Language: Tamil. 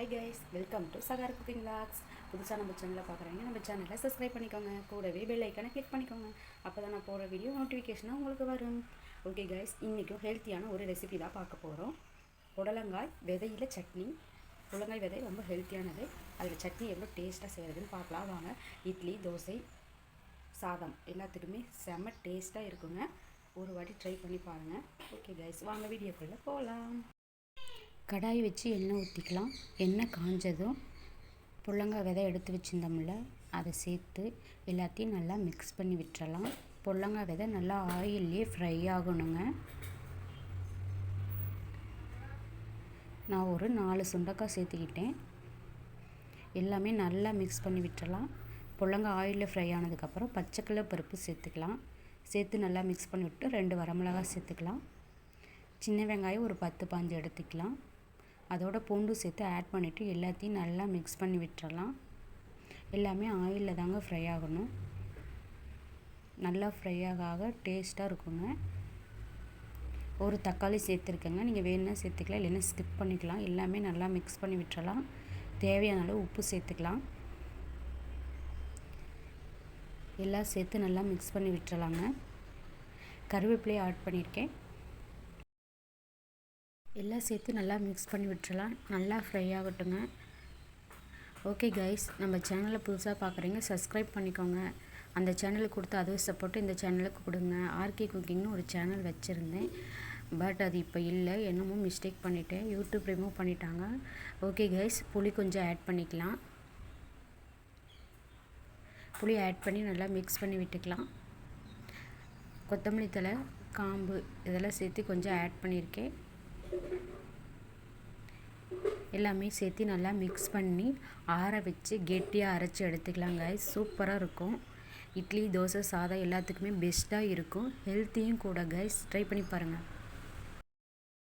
Hi guys, welcome to Sahar cooking vlogs. புதுசாக நம்ம சேனலில் பார்க்குறீங்க, நம்ம சேனலை சப்ஸ்கிரைப் பண்ணிக்கோங்க. கூடவே பெல் ஐக்கானை கிளிக் பண்ணிக்கோங்க. அப்போ தான் நான் போகிற வீடியோ நோட்டிஃபிகேஷனாக உங்களுக்கு வரும். ஓகே கைஸ், இன்றைக்கும் ஹெல்த்தியான ஒரு ரெசிபி தான் பார்க்க போகிறோம். புடலங்காய் விதையில் சட்னி. புடலங்காய் விதை ரொம்ப ஹெல்த்தியானது. அதில் சட்னி எவ்வளோ டேஸ்ட்டாக செய்கிறதுன்னு பார்க்கலாம் வாங்க. இட்லி, தோசை, சாதம் எல்லாத்துக்குமே செம்ம டேஸ்ட்டாக இருக்குங்க. ஒரு வாட்டி ட்ரை பண்ணி பாருங்கள். ஓகே கைஸ், வாங்க வீடியோக்குள்ளே போகலாம். கடாய் வச்சு எண்ணெய் ஊற்றிக்கலாம். எண்ணெய் காஞ்சதும் புடலங்காய் விதை எடுத்து வச்சுருந்தோம்ல, அதை சேர்த்து எல்லாத்தையும் நல்லா மிக்ஸ் பண்ணி விட்டுறலாம். புடலங்காய் விதை நல்லா ஆயிலே ஃப்ரை ஆகணுங்க. நான் ஒரு 4 சுண்டைக்காய் சேர்த்துக்கிட்டேன். எல்லாமே நல்லா மிக்ஸ் பண்ணி விட்டுறலாம். புடலங்காய் ஆயிலில் ஃப்ரை ஆனதுக்கப்புறம் பச்சைக்கடலை பருப்பு சேர்த்துக்கலாம். சேர்த்து நல்லா மிக்ஸ் பண்ணி விட்டு 2 வரமிளகாய் சேர்த்துக்கலாம். சின்ன வெங்காயம் ஒரு 10-15 எடுத்துக்கலாம். அதோட பூண்டு சேர்த்து ஆட் பண்ணிவிட்டு எல்லாத்தையும் நல்லா மிக்ஸ் பண்ணி விட்டுறலாம். எல்லாமே ஆயிலில் தாங்க ஃப்ரை ஆகணும். நல்லா ஃப்ரை ஆக டேஸ்ட்டாக இருக்குங்க. ஒரு தக்காளி சேர்த்துருக்கேங்க. நீங்கள் வேணும்னா சேர்த்துக்கலாம், இல்லைன்னா ஸ்கிப் பண்ணிக்கலாம். எல்லாமே நல்லா மிக்ஸ் பண்ணி விட்டுறலாம். தேவையான அளவு உப்பு சேர்த்துக்கலாம். எல்லாம் சேர்த்து நல்லா மிக்ஸ் பண்ணி விட்டுறலாங்க. கருவேப்பிலையை ஆட் பண்ணியிருக்கேன். எல்லாம் சேர்த்து நல்லா மிக்ஸ் பண்ணி விட்டுறலாம். நல்லா ஃப்ரை ஆகட்டுங்க. ஓகே கைஸ், நம்ம சேனலை புதுசாக பார்க்குறீங்க, சப்ஸ்கிரைப் பண்ணிக்கோங்க. அந்த சேனலுக்கு கொடுத்து அதே சப்போர்ட்டு இந்த சேனலுக்கு கொடுங்க. ஆர்கே குக்கிங்னு ஒரு சேனல் வச்சுருந்தேன், பட் அது இப்போ இல்லை. என்னமோ மிஸ்டேக் பண்ணிட்டேன், யூடியூப் ரிமூவ் பண்ணிட்டாங்க. ஓகே கைஸ், புளி கொஞ்சம் ஆட் பண்ணிக்கலாம். புளி ஆட் பண்ணி நல்லா மிக்ஸ் பண்ணி விட்டுக்கலாம். கொத்தமல்லி தழை, காம்பு இதெல்லாம் சேர்த்து கொஞ்சம் ஆட் பண்ணியிருக்கேன். எல்லாமே சேர்த்து நல்லா மிக்ஸ் பண்ணி ஆற வச்சு கெட்டியாக அரைச்சி எடுத்துக்கலாம் கைஸ். சூப்பராக இருக்கும். இட்லி, தோசை, சாதம் எல்லாத்துக்குமே பெஸ்ட்டாக இருக்கும். ஹெல்த்தியும் கூட கைஸ். ட்ரை பண்ணி பாருங்கள்.